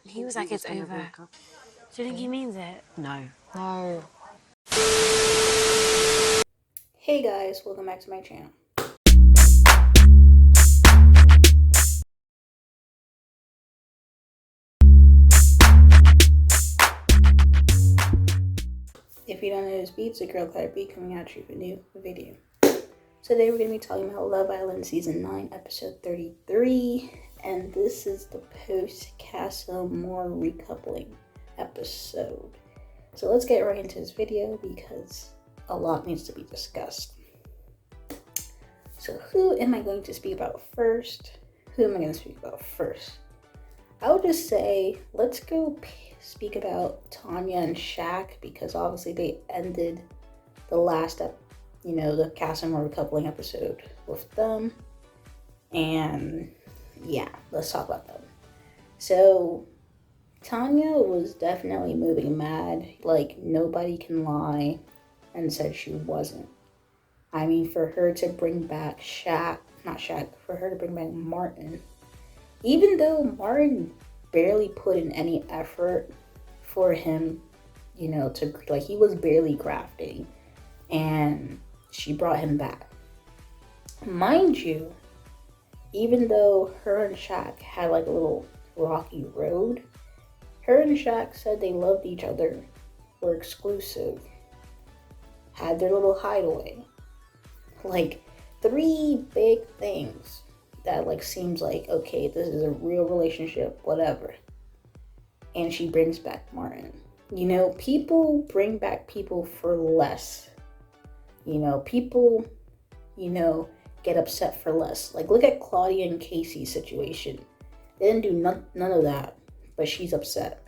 He was like, it's over. Do you think he means it? No. No. Hey guys, welcome back to my channel. If you don't know this beat, it's your girl KylerB coming at you with a new video. Today we're going to be talking about Love Island Season 9, Episode 33, and this is the post-Casa Amor recoupling episode. So let's get right into this video because a lot needs to be discussed. So who am I going to speak about first? I would just say, let's go speak about Tanya and Shaq, because obviously they ended the last the Casa Amor recoupling episode with them. And yeah, let's talk about them. So Tanya was definitely moving mad, like nobody can lie, and said she wasn't. I mean, for her to bring back for her to bring back Martin, even though Martin barely put in any effort for him, he was barely grafting, and she brought him back. Mind you, even though her and Shaq had like a little rocky road, her and Shaq said they loved each other, were exclusive, had their little hideaway. Like 3 big things that like seems like, okay, this is a real relationship, whatever. And she brings back Martin. People bring back people for less. People, get upset for less. Like, look at Claudia and Casey's situation. They didn't do none of that, but she's upset.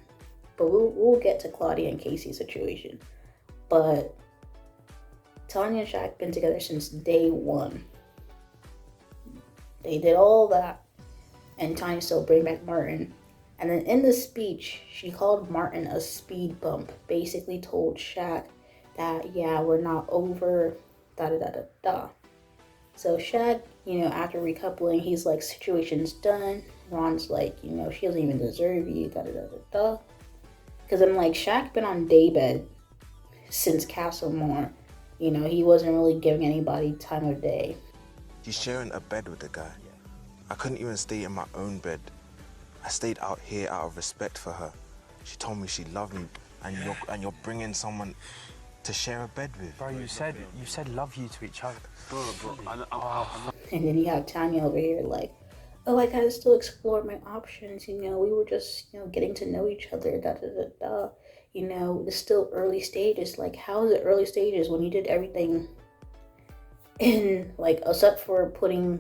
But we'll get to Claudia and Casey's situation. But Tanya and Shaq been together since day one. They did all that, and Tanya still bring back Martin. And then in the speech, she called Martin a speed bump. Basically told Shaq that, yeah, we're not over, da-da-da-da-da. So Shaq, after recoupling, he's like, situation's done. Ron's like, she doesn't even deserve you, da-da-da-da-da. Because I'm like, Shaq been on daybed since Casa Amor. He wasn't really giving anybody time of day. She's sharing a bed with the guy. I couldn't even stay in my own bed. I stayed out here out of respect for her. She told me she loved me, and you're bringing someone to share a bed with. Bro, you said love you to each other. Bro, And then you have Tanya over here like, oh, I gotta still explore my options. We were just, getting to know each other, da-da-da-da. It's still early stages. Like, how is it early stages when you did everything in, like, except for putting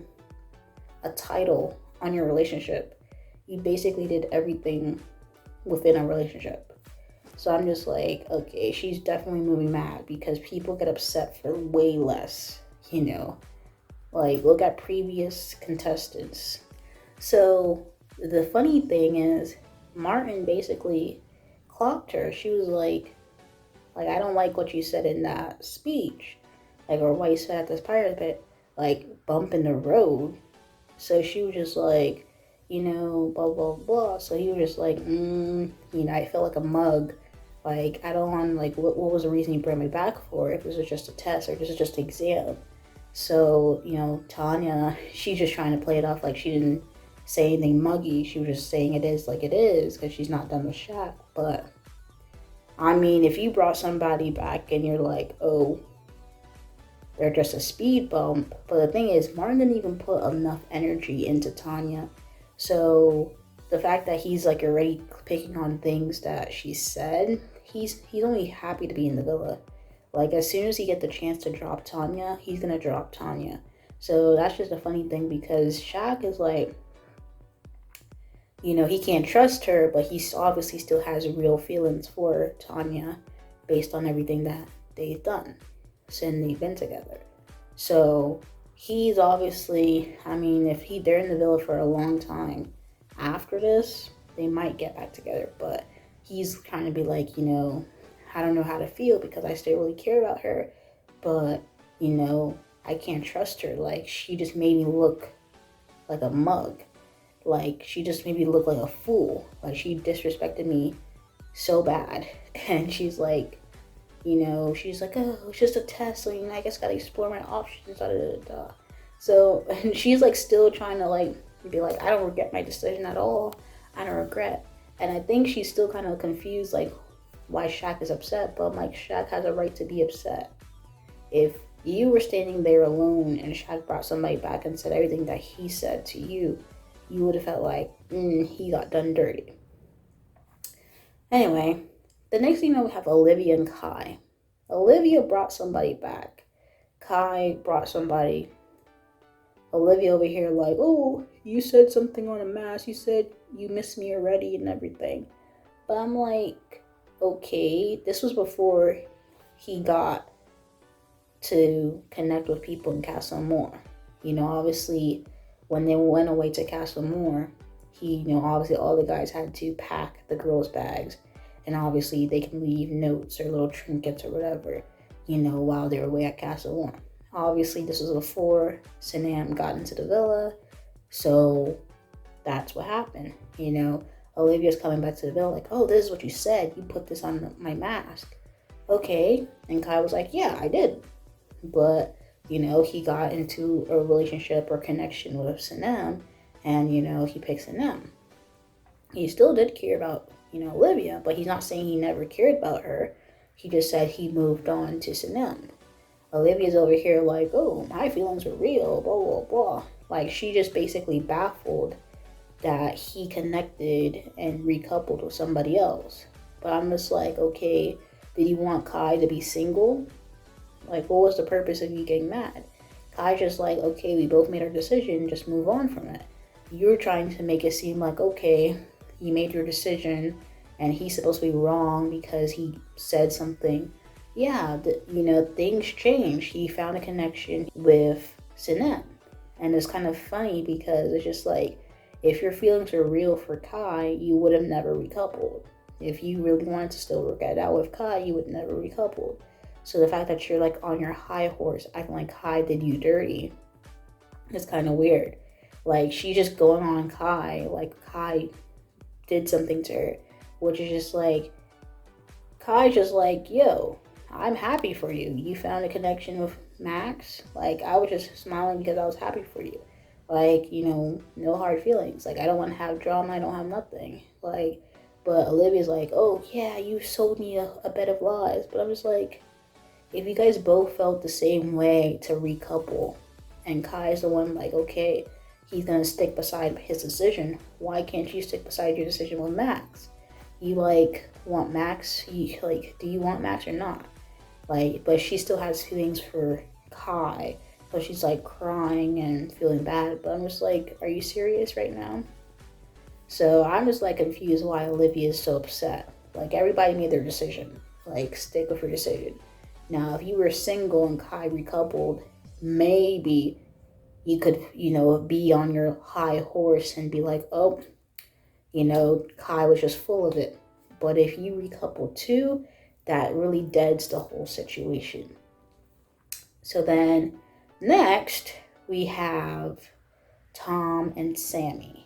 a title on your relationship? You basically did everything within a relationship. So I'm just like, okay, she's definitely moving mad because people get upset for way less, Like, look at previous contestants. So the funny thing is, Martin basically clocked her. She was like, I don't like what you said in that speech. Or what you said at this pirate pit, bump in the road. So she was just like, blah, blah, blah. So he was just like, I feel like a mug. I don't want, what was the reason you brought me back for? If this was just a test or this is just an exam. So, Tanya, she's just trying to play it off like she didn't say anything muggy. She was just saying it is like it is because she's not done with Shaq. But, I mean, if you brought somebody back and you're like, oh, they're just a speed bump. But the thing is, Martin didn't even put enough energy into Tanya. So the fact that he's already picking on things that she said, he's only happy to be in the villa. As soon as he get the chance to drop Tanya, he's gonna drop Tanya. So that's just a funny thing because Shaq is he can't trust her, but he obviously still has real feelings for Tanya based on everything that they've done since they've been together. So he's obviously, if they're in the villa for a long time, after this, they might get back together. But he's trying to be like, I don't know how to feel because I still really care about her. But, I can't trust her. She just made me look like a mug. Like, she just made me look like a fool. Like, she disrespected me so bad. And she's like, she's like, oh, it's just a test, so, I guess gotta explore my options, da, da, da, da. So, and she's, like, still trying to, like, be like, I don't regret my decision at all. I don't regret. And I think she's still kind of confused, like, why Shaq is upset. But I'm like, Shaq has a right to be upset. If you were standing there alone and Shaq brought somebody back and said everything that he said to you, you would have felt like, he got done dirty. Anyway, the next thing we have Olivia and Kai. Olivia brought somebody back. Kai brought somebody. Olivia over here like, oh, you said something on a mask. You said you miss me already and everything. But I'm like, okay, this was before he got to connect with people in Casa Amor. Obviously, when they went away to Casa Amor, obviously all the guys had to pack the girls' bags. And obviously they can leave notes or little trinkets or whatever, while they were away at Casa Amor. Obviously, this was before Sammie got into the villa. So that's what happened. Olivia's coming back to the villa like, oh, this is what you said. You put this on my mask. Okay. And Kai was like, yeah, I did. But, he got into a relationship or connection with Sammie. And, he picked Sammie. He still did care about, Olivia. But he's not saying he never cared about her. He just said he moved on to Sammie. Olivia's over here like, oh, my feelings are real, blah, blah, blah. Like, she just basically baffled that he connected and recoupled with somebody else. But I'm just like, okay, did you want Kai to be single? Like, what was the purpose of you getting mad? Kai's just like, okay, we both made our decision, just move on from it. You're trying to make it seem like, okay, you made your decision and he's supposed to be wrong because he said something. Yeah, things changed. He found a connection with Sammie. And it's kind of funny because it's just like, if your feelings are real for Kai, you would have never recoupled. If you really wanted to still work it out with Kai, you would never recoupled. So the fact that you're like on your high horse, acting like Kai did you dirty, is kind of weird. Like, she's just going on Kai, like Kai did something to her, which is just like, Kai's just like, yo, I'm happy for you. You found a connection with Max. Like, I was just smiling because I was happy for you. Like, no hard feelings. Like, I don't want to have drama. I don't have nothing. Like, but Olivia's like, oh, yeah, you sold me a bed of lies. But I'm just like, if you guys both felt the same way to recouple, and Kai's the one like, okay, he's going to stick beside his decision, why can't you stick beside your decision with Max? You, like, want Max? Do you want Max or not? Like, but she still has feelings for Kai. So she's like crying and feeling bad. But I'm just like, are you serious right now? So I'm just like confused why Olivia is so upset. Like, everybody made their decision. Like, stick with your decision. Now, if you were single and Kai recoupled, maybe you could, be on your high horse and be like, oh, Kai was just full of it. But if you recouple too, that really deads the whole situation. So then next we have Tom and Sammie.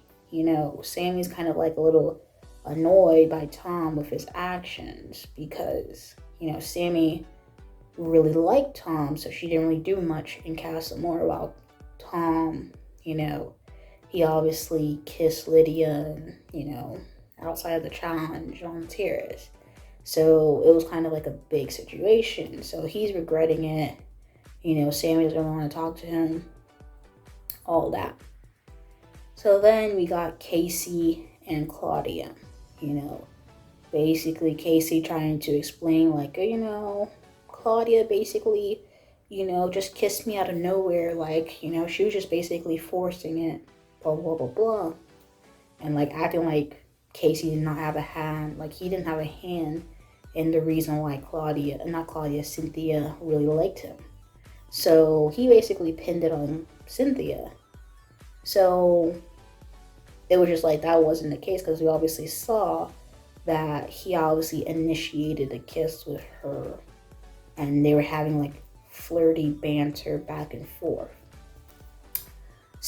Sammie's kind of like a little annoyed by Tom with his actions because, Sammie really liked Tom, so she didn't really do much in Casa Amor while Tom, he obviously kissed Lydia and, outside of the challenge on the terrace. So it was kind of like a big situation. So he's regretting it. Sammie doesn't want to talk to him. All that. So then we got Casey and Claudia. Basically Casey trying to explain like, Claudia basically, just kissed me out of nowhere. Like, she was just basically forcing it. Blah, blah, blah, blah. And like acting like Casey did not have a hand. Like, he didn't have a hand in the reason why Cynthia really liked him. So he basically pinned it on Cynthia. So it was just like, that wasn't the case because we obviously saw that he obviously initiated a kiss with her and they were having like flirty banter back and forth.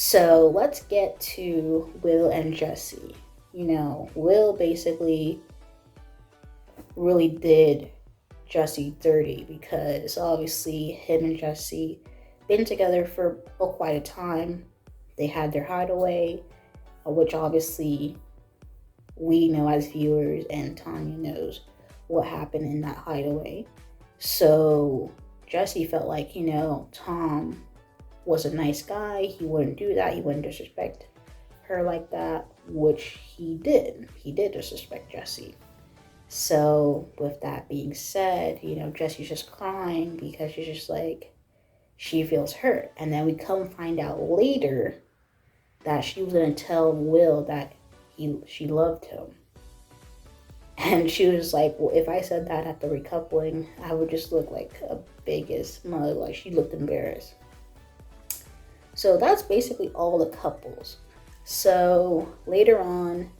So let's get to Will and Jessie. You know, Will basically really did Jessie dirty because obviously him and Jessie been together for quite a time. They had their hideaway, which obviously we know as viewers and Tanya knows what happened in that hideaway. So Jessie felt like, you know, Tom was a nice guy. He wouldn't do that. He wouldn't disrespect her like that, which he did. He did disrespect Jessie. So with that being said, you know, Jessie's just crying because she's just like, she feels hurt. And then we come find out later that she was going to tell Will that she loved him. And she was like, well, if I said that at the recoupling, I would just look like a biggest mug. Like, she looked embarrassed. So that's basically all the couples. So later on,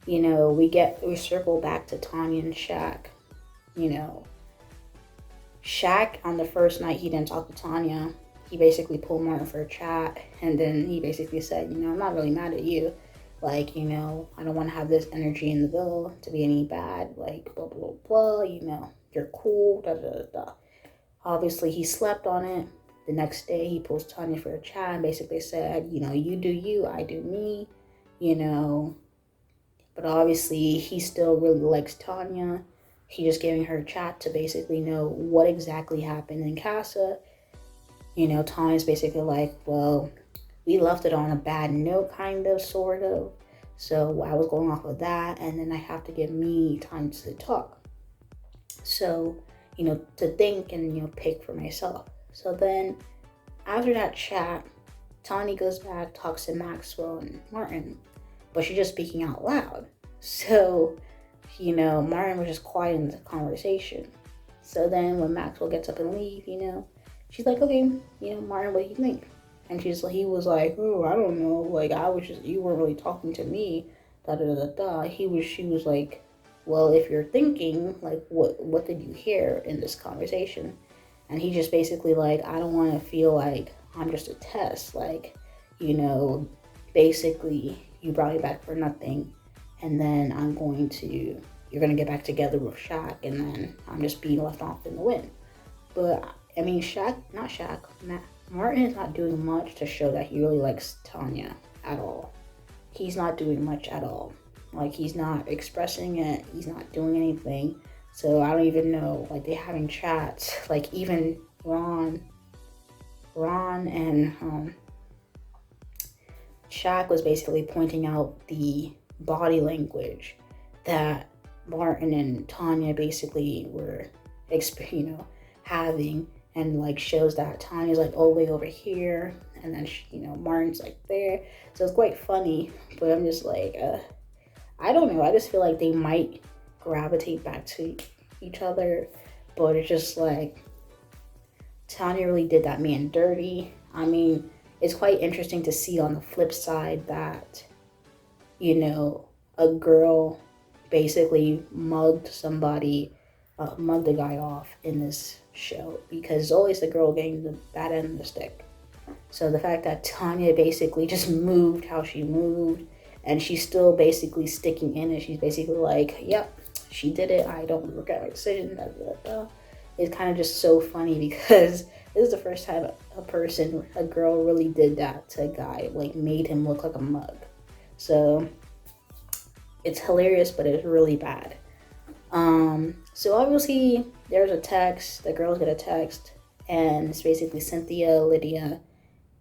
you know, we circle back to Tanya and Shaq. You know, Shaq on the first night, he didn't talk to Tanya. He basically pulled Martin for a chat, and then he basically said, you know, I'm not really mad at you. Like, you know, I don't want to have this energy in the villa to be any bad. Like, blah, blah, blah, you know, you're cool, da, da, da, da. Obviously, he slept on it. The next day, he pulls Tanya for a chat and basically said, you know, you do you, I do me, you know. But obviously, he still really likes Tanya. He just giving her a chat to basically know what exactly happened in Casa. You know, Tanya's basically like, well, we left it on a bad note, kind of, sort of. So I was going off of that, and then I have to give me time to talk. So, you know, to think and, you know, pick for myself. So then, after that chat, Tanya goes back, talks to Maxwell and Martin, but she's just speaking out loud. So, you know, Martin was just quiet in the conversation. So then when Maxwell gets up and leaves, you know, she's like, okay, you know, Martin, what do you think? And he was like, oh, I don't know. Like, you weren't really talking to me. Da da da da. She was like, well, if you're thinking, like, what did you hear in this conversation? And he just basically like, I don't want to feel like I'm just a test. Like, you know, basically you brought me back for nothing. And then you're going to get back together with Shaq. And then I'm just being left off in the wind. But, I mean, Martin is not doing much to show that he really likes Tanya at all. He's not doing much at all. Like, he's not expressing it. He's not doing anything. So I don't even know. Like, they're having chats. Like, even Ron and Shaq was basically pointing out the body language that Martin and Tanya basically were, you know, having. And like shows that Tanya's like all the way over here, and then you know, Martin's like there. So it's quite funny, but I'm just like, I don't know. I just feel like they might gravitate back to each other, but it's just like Tanya really did that man dirty. I mean, it's quite interesting to see on the flip side that, you know, a girl basically mugged the guy off in this show, because it's always the girl getting the bad end of the stick. So the fact that Tanya basically just moved how she moved, and she's still basically sticking in it. She's basically like, yep, she did it. I don't regret my decision. It's kind of just so funny because this is the first time a girl really did that to a guy, like made him look like a mug. So it's hilarious, but it's really bad. So obviously there's a text, the girls get a text, and it's basically Cynthia, Lydia,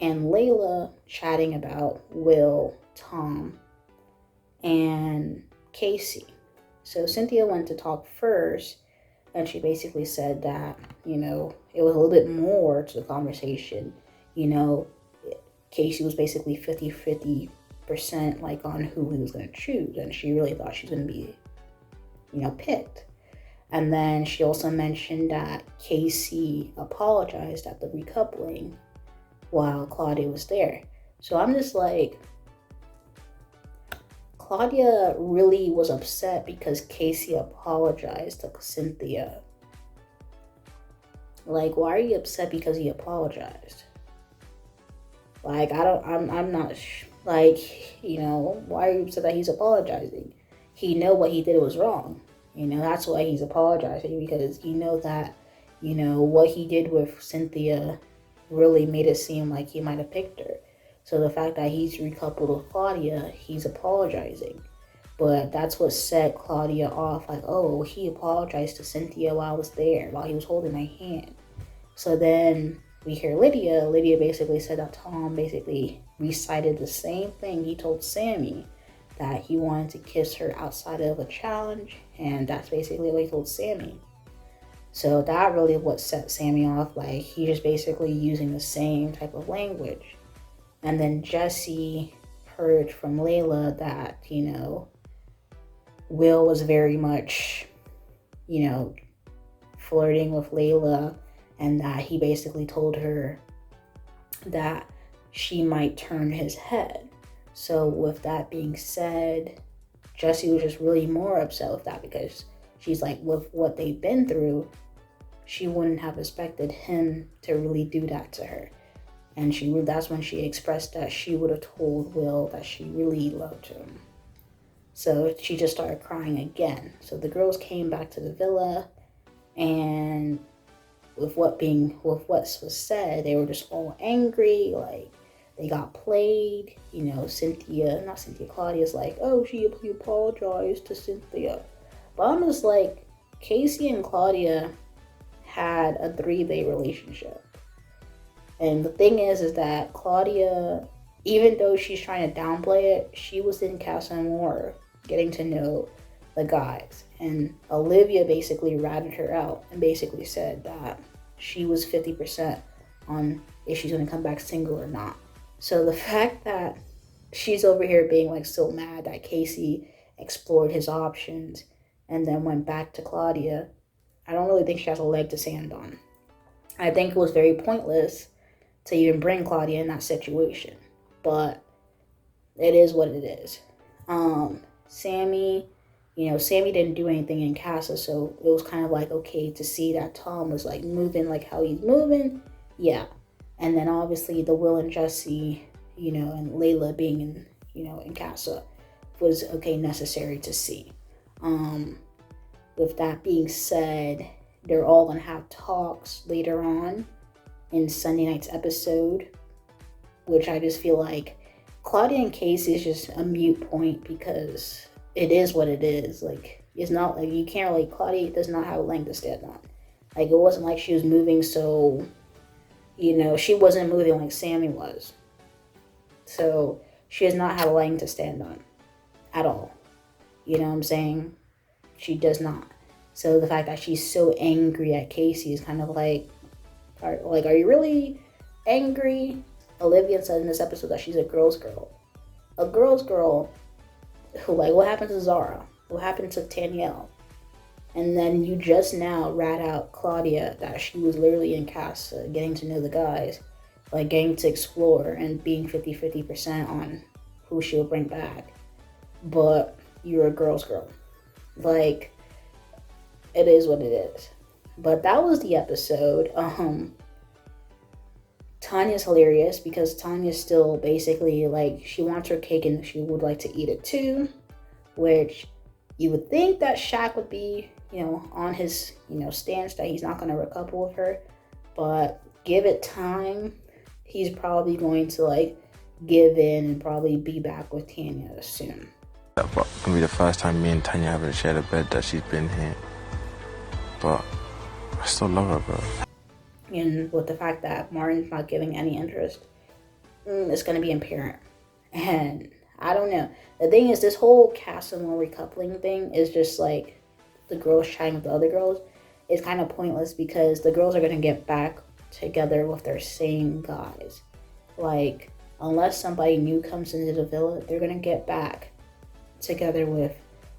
and Layla chatting about Will, Tom, and Casey. So Cynthia went to talk first, and she basically said that, you know, it was a little bit more to the conversation. You know, Casey was basically 50% like on who he was going to choose, and she really thought she was going to be, you know, picked. And then she also mentioned that Casey apologized at the recoupling while Claudia was there. So I'm just like, Claudia really was upset because Casey apologized to Cynthia. Like, why are you upset because he apologized? Like, I'm not, like, you know, why are you upset that he's apologizing? He know what he did was wrong. You know, that's why he's apologizing, because he knows that, you know, what he did with Cynthia really made it seem like he might have picked her. So the fact that he's recoupled with Claudia, he's apologizing. But that's what set Claudia off, like, oh, he apologized to Cynthia while I was there, while he was holding my hand. So then we hear Lydia. Lydia basically said that Tom basically recited the same thing he told Sammie, that he wanted to kiss her outside of a challenge, and that's basically what he told Sammie. So that really what set Sammie off, like, he's just basically using the same type of language. And then Jessie heard from Layla that, you know, Will was very much, you know, flirting with Layla, and that he basically told her that she might turn his head. So with that being said, Jessie was just really more upset with that, because she's like, with what they've been through, she wouldn't have expected him to really do that to her. And that's when she expressed that she would have told Will that she really loved him. So she just started crying again. So the girls came back to the villa, and with what was said, they were just all angry, like they got played. You know, Claudia's like, oh, she apologized to Cynthia. But I'm just like, Casey and Claudia had a 3-day relationship. And the thing is that Claudia, even though she's trying to downplay it, she was in Casa Amor getting to know the guys. And Olivia basically ratted her out and basically said that she was 50% on if she's going to come back single or not. So the fact that she's over here being like so mad that Casey explored his options and then went back to Claudia, I don't really think she has a leg to stand on. I think it was very pointless to even bring Claudia in that situation, but it is what it is. Sammie didn't do anything in Casa, so it was kind of like okay to see that Tom was like moving like how he's moving, yeah. And then obviously the Will and Jessie, you know, and Layla being in, you know, in Casa was okay, necessary to see. With that being said, they're all gonna have talks later on in Sunday night's episode, which I just feel like Claudia and Casey is just a mute point, because it is what it is. Like, it's not like you can't, like, Claudia does not have a leg to stand on. Like, it wasn't like she was moving, so, you know, she wasn't moving like Sammie was. So she does not have a leg to stand on at all. You know what I'm saying? She does not. So the fact that she's so angry at Casey is kind of like, are you really angry? Olivia said in this episode that she's a girl's girl. A girl's girl who, like, what happened to Zara? What happened to Danielle? And then you just now rat out Claudia that she was literally in Casa getting to know the guys, like getting to explore and being 50% on who she'll bring back. But you're a girl's girl. Like, it is what it is. But that was the episode. Tanya's hilarious because Tanya's still basically like, she wants her cake and she would like to eat it too, which you would think that Shaq would be, you know, on his, you know, stance that he's not going to recouple with her, but give it time. He's probably going to like give in and probably be back with Tanya soon. That's gonna be the first time me and Tanya haven't shared a bed that she's been here, but I still love her, bro. And with the fact that Martin's not giving any interest, it's going to be apparent. And I don't know. The thing is, this whole Casa Amor recoupling thing is just like the girls chatting with the other girls. It's kind of pointless because the girls are going to get back together with their same guys. Like, unless somebody new comes into the villa, they're going to get back together with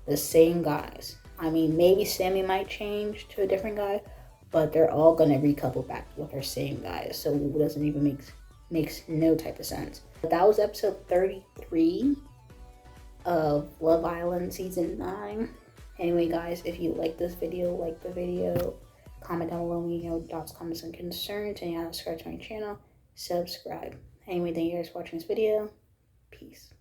the same guys. I mean, maybe Sammie might change to a different guy, but they're all gonna recouple back with their same guys, so it doesn't even makes no type of sense. But that was episode 33 of Love Island season 9. Anyway, guys, if you like this video, like the video, comment down below, you know, thoughts, comments, and concerns, and you want to subscribe to my channel, subscribe. Anyway, thank you guys for watching this video. Peace.